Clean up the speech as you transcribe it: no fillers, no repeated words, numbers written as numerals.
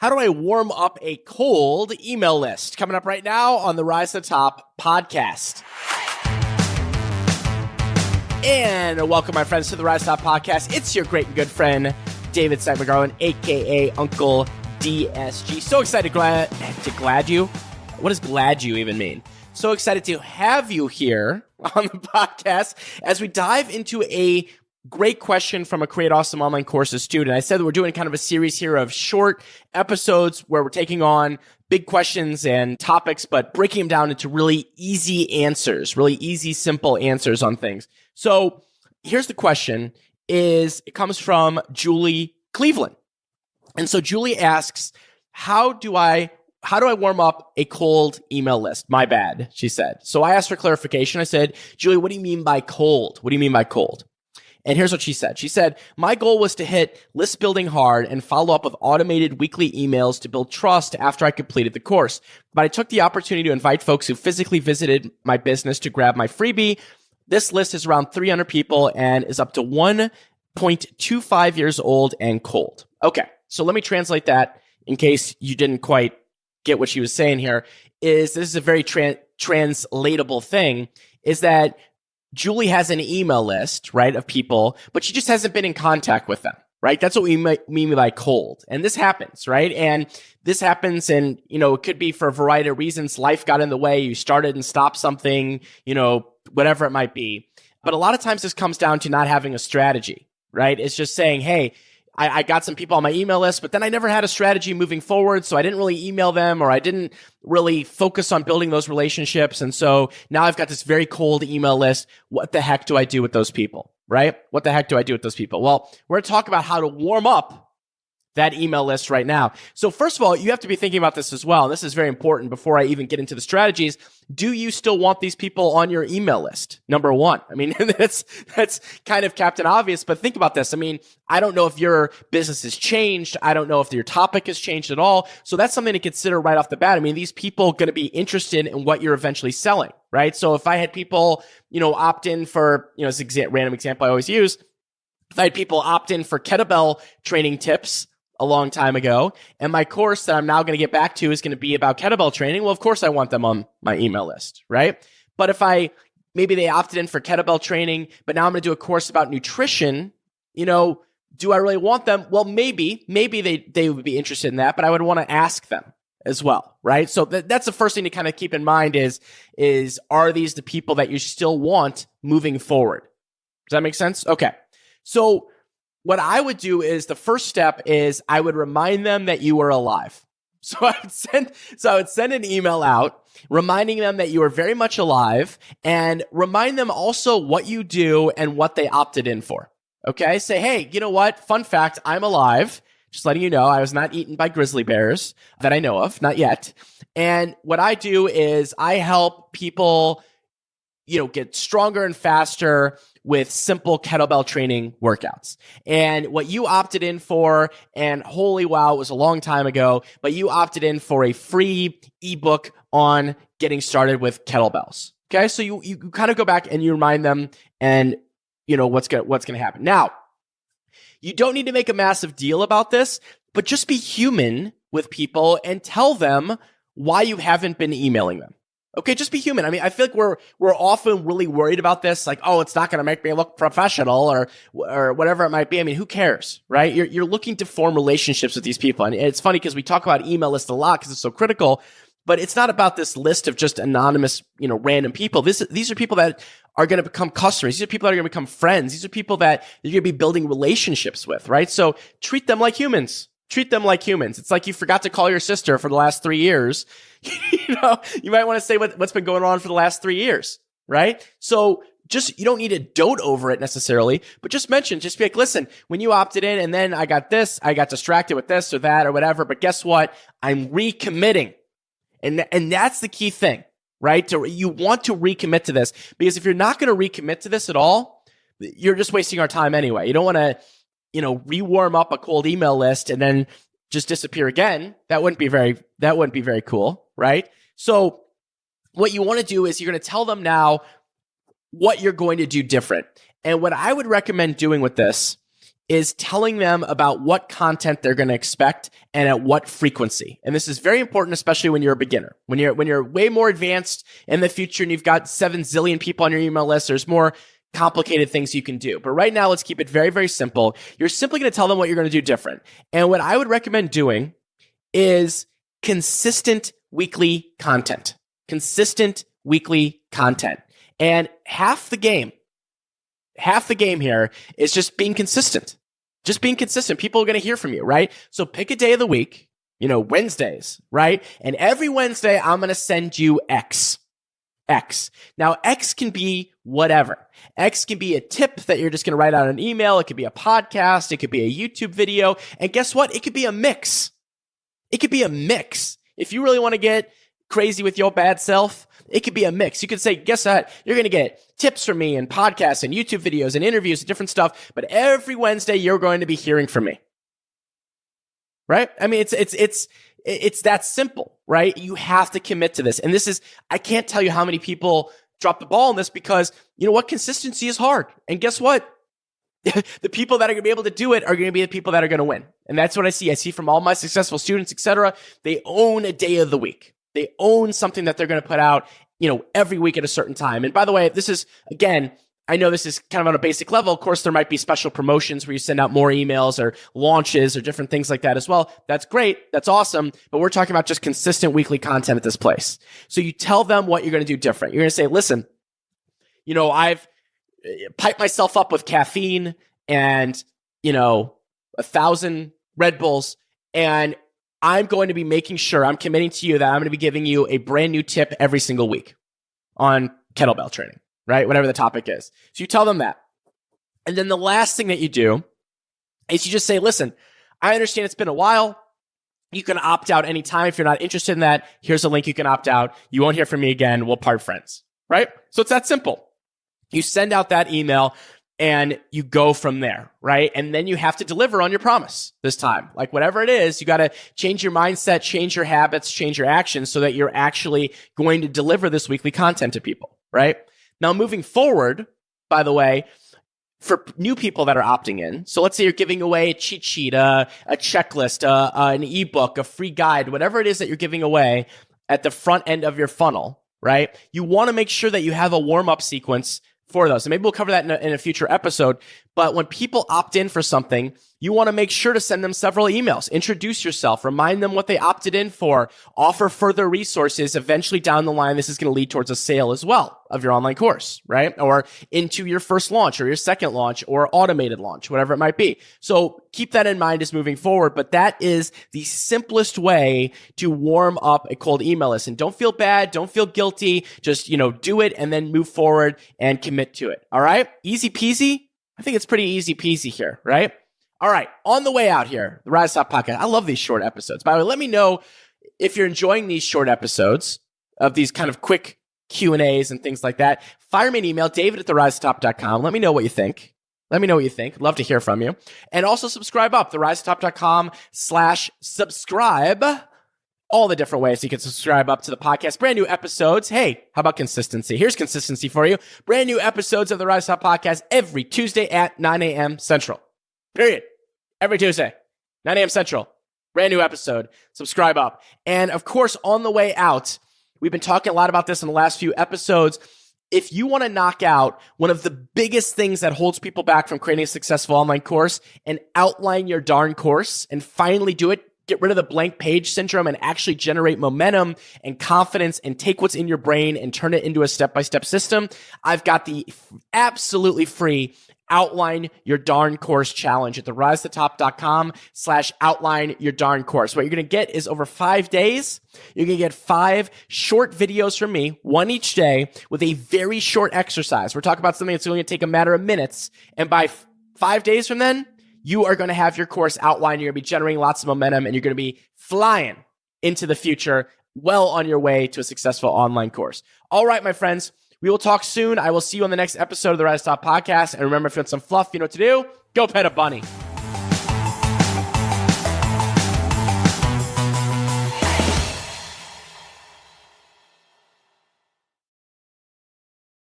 How do I warm up a cold email list? Coming up right now on the Rise to the Top podcast. And welcome, my friends, to the Rise to the Top podcast. It's your great and good friend, David Steinberg, a.k.a. Uncle DSG. So excited to glad you. What does glad you even mean? So excited to have you here on the podcast as we dive into a great question from a Create Awesome Online Courses student. I said that we're doing kind of a series here of short episodes where we're taking on big questions and topics, but breaking them down into really easy answers, really easy, simple answers on things. So here's the question: it comes from Julie Cleveland. And so Julie asks, how do I warm up a cold email list? My bad, she said. So I asked for clarification. I said, Julie, what do you mean by cold? What do you mean by cold? And here's what she said. She said, my goal was to hit list building hard and follow up with automated weekly emails to build trust after I completed the course. But I took the opportunity to invite folks who physically visited my business to grab my freebie. This list is around 300 people and is up to 1.25 years old and cold. Okay, so let me translate that in case you didn't quite get what she was saying here. This is a very translatable thing, is that Julie has an email list, right, of people, but she just hasn't been in contact with them, right? That's what we mean by cold. And this happens, right? And this happens, and, it could be for a variety of reasons. Life got in the way. You started and stopped something, whatever it might be. But a lot of times this comes down to not having a strategy, right? It's just saying, hey, I got some people on my email list, but then I never had a strategy moving forward. So I didn't really email them, or I didn't really focus on building those relationships. And so now I've got this very cold email list. What the heck do I do with those people, right? What the heck do I do with those people? Well, we're going to talk about how to warm up that email list right now. So first of all, you have to be thinking about this as well. And this is very important before I even get into the strategies. Do you still want these people on your email list? Number one. I mean, that's kind of Captain Obvious, but think about this. I mean, I don't know if your business has changed. I don't know if your topic has changed at all. So that's something to consider right off the bat. I mean, these people going to be interested in what you're eventually selling, right? So if I had people, opt in for, this random example I always use, if I had people opt in for kettlebell training tips a long time ago, and my course that I'm now going to get back to is going to be about kettlebell training, well, of course I want them on my email list, right? But if maybe they opted in for kettlebell training, but now I'm going to do a course about nutrition, do I really want them? Well, maybe they would be interested in that, but I would want to ask them as well, right? So that's the first thing to kind of keep in mind is are these the people that you still want moving forward? Does that make sense? Okay. So what I would do is the first step is I would remind them that you are alive. So I would send an email out reminding them that you are very much alive, and remind them also what you do and what they opted in for. Okay? Say, hey, you know what? Fun fact, I'm alive. Just letting you know, I was not eaten by grizzly bears that I know of, not yet. And what I do is I help people, get stronger and faster with simple kettlebell training workouts. And what you opted in for, and holy wow, it was a long time ago, but you opted in for a free ebook on getting started with kettlebells. Okay, so you kind of go back and you remind them, and what's going to happen. Now, you don't need to make a massive deal about this, but just be human with people and tell them why you haven't been emailing them. Okay, just be human. I mean, I feel like we're often really worried about this, like, oh, it's not going to make me look professional or whatever it might be. I mean, who cares, right? You're looking to form relationships with these people. And it's funny because we talk about email lists a lot because it's so critical, but it's not about this list of just anonymous, random people. These are people that are going to become customers. These are people that are going to become friends. These are people that you're going to be building relationships with, right? So treat them like humans. Treat them like humans. It's like you forgot to call your sister for the last 3 years. You might want to say what's been going on for the last 3 years, right? So you don't need to dote over it necessarily, but just be like, listen, when you opted in and then I got distracted with this or that or whatever, but guess what? I'm recommitting. And that's the key thing, right? You want to recommit to this, because if you're not going to recommit to this at all, you're just wasting our time anyway. You don't want to, rewarm up a cold email list and then just disappear again. That wouldn't be very cool, right? So what you want to do is you're going to tell them now what you're going to do different. And what I would recommend doing with this is telling them about what content they're going to expect and at what frequency. And this is very important, especially when you're a beginner. When you're way more advanced in the future and you've got 7 zillion people on your email list, there's more complicated things you can do. But right now, let's keep it very, very simple. You're simply going to tell them what you're going to do different. And what I would recommend doing is consistent weekly content. Consistent weekly content. And half the game here is just being consistent. Just being consistent. People are going to hear from you, right? So pick a day of the week, Wednesdays, right? And every Wednesday, I'm going to send you X. Now, X can be whatever. X can be a tip that you're just going to write out an email. It could be a podcast. It could be a YouTube video. And guess what? It could be a mix. If you really want to get crazy with your bad self, it could be a mix. You could say, guess what? You're going to get tips from me and podcasts and YouTube videos and interviews and different stuff. But every Wednesday, you're going to be hearing from me. Right? I mean, it's that simple, right? You have to commit to this. And I can't tell you how many people drop the ball on this because you know what? Consistency is hard. And guess what? The people that are going to be able to do it are going to be the people that are going to win. And that's what I see. I see from all my successful students, etc. They own a day of the week. They own something that they're going to put out, every week at a certain time. And by the way, this is, again, I know this is kind of on a basic level. Of course, there might be special promotions where you send out more emails or launches or different things like that as well. That's great. That's awesome. But we're talking about just consistent weekly content at this place. So you tell them what you're going to do different. You're going to say, listen, I've piped myself up with caffeine and, 1,000 Red Bulls, and I'm going to be making sure, I'm committing to you that I'm going to be giving you a brand new tip every single week on kettlebell training, right? Whatever the topic is. So you tell them that. And then the last thing that you do is you just say, listen, I understand it's been a while. You can opt out anytime. If you're not interested in that, here's a link you can opt out. You won't hear from me again. We'll part friends, right? So it's that simple. You send out that email and you go from there, right? And then you have to deliver on your promise this time. Like whatever it is, you got to change your mindset, change your habits, change your actions so that you're actually going to deliver this weekly content to people, right? Now, moving forward, by the way, for new people that are opting in, so let's say you're giving away a cheat sheet, a checklist, an ebook, a free guide, whatever it is that you're giving away at the front end of your funnel, right? You want to make sure that you have a warm-up sequence for those. And maybe we'll cover that in a future episode. But when people opt in for something, you want to make sure to send them several emails. Introduce yourself. Remind them what they opted in for. Offer further resources. Eventually down the line, this is going to lead towards a sale as well of your online course, right? Or into your first launch or your second launch or automated launch, whatever it might be. So keep that in mind as moving forward. But that is the simplest way to warm up a cold email list. And don't feel bad. Don't feel guilty. Just, do it and then move forward and commit to it. All right? Easy peasy. I think it's pretty easy peasy here, right? All right, on the way out here, the Rise Top Podcast. I love these short episodes. By the way, let me know if you're enjoying these short episodes of these kind of quick Q&As and things like that. Fire me an email, david@therisetop.com. Let me know what you think. Love to hear from you. And also subscribe up, therisetop.com/subscribe. All the different ways you can subscribe up to the podcast. Brand new episodes. Hey, how about consistency? Here's consistency for you. Brand new episodes of the Rise Top Podcast every Tuesday at 9 a.m. Central. Period. Every Tuesday, 9 a.m. Central. Brand new episode. Subscribe up. And of course, on the way out, we've been talking a lot about this in the last few episodes. If you want to knock out one of the biggest things that holds people back from creating a successful online course and outline your darn course and finally do it, get rid of the blank page syndrome and actually generate momentum and confidence and take what's in your brain and turn it into a step-by-step system, I've got the absolutely free Outline Your Darn Course challenge at therisetop.com/outline your darn course. What you're going to get is over 5 days, you're going to get 5 short videos from me, one each day, with a very short exercise. We're talking about something that's only going to take a matter of minutes. And by 5 days from then, you are going to have your course outlined. You're going to be generating lots of momentum, and you're going to be flying into the future, well on your way to a successful online course. All right, my friends. We will talk soon. I will see you on the next episode of the Rise Top Podcast. And remember, if you want some fluff, you know what to do. Go pet a bunny.